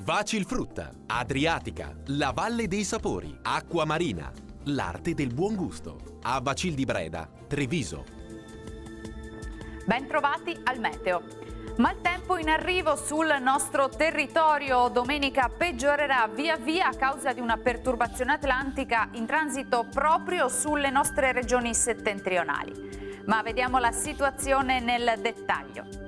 Vacilfrutta, Adriatica, la Valle dei Sapori, Acqua Marina, l'arte del buon gusto. A Vacil di Breda, Treviso. Ben trovati al meteo. Maltempo in arrivo sul nostro territorio. Domenica peggiorerà via via a causa di una perturbazione atlantica in transito proprio sulle nostre regioni settentrionali. Ma vediamo la situazione nel dettaglio.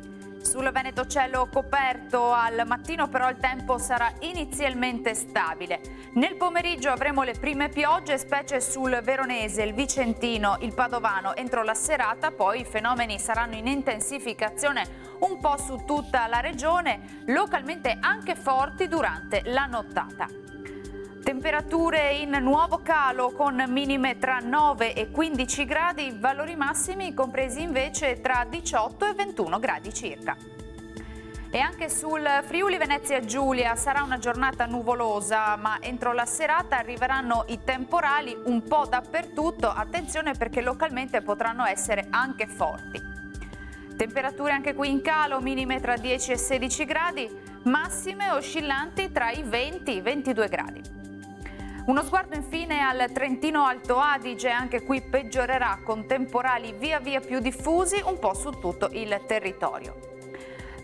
Sul Veneto cielo coperto, al mattino però il tempo sarà inizialmente stabile. Nel pomeriggio avremo le prime piogge, specie sul Veronese, il Vicentino, il Padovano. Entro la serata poi i fenomeni saranno in intensificazione un po' su tutta la regione, localmente anche forti durante la nottata. Temperature in nuovo calo con minime tra 9 e 15 gradi, valori massimi compresi invece tra 18 e 21 gradi circa. E anche sul Friuli Venezia Giulia sarà una giornata nuvolosa, ma entro la serata arriveranno i temporali un po' dappertutto. Attenzione perché localmente potranno essere anche forti. Temperature anche qui in calo, minime tra 10 e 16 gradi, massime oscillanti tra i 20 e i 22 gradi. Uno sguardo infine al Trentino Alto Adige, anche qui peggiorerà con temporali via via più diffusi un po' su tutto il territorio.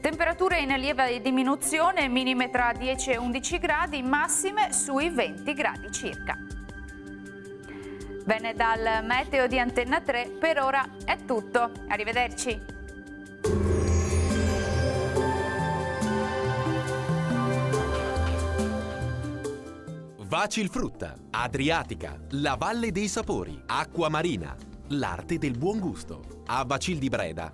Temperature in lieve diminuzione, minime tra 10 e 11 gradi, massime sui 20 gradi circa. Bene, dal meteo di Antenna 3 per ora è tutto. Arrivederci. Vacilfrutta, Adriatica, la Valle dei Sapori, Acqua Marina, l'arte del buon gusto. A Vacil di Breda,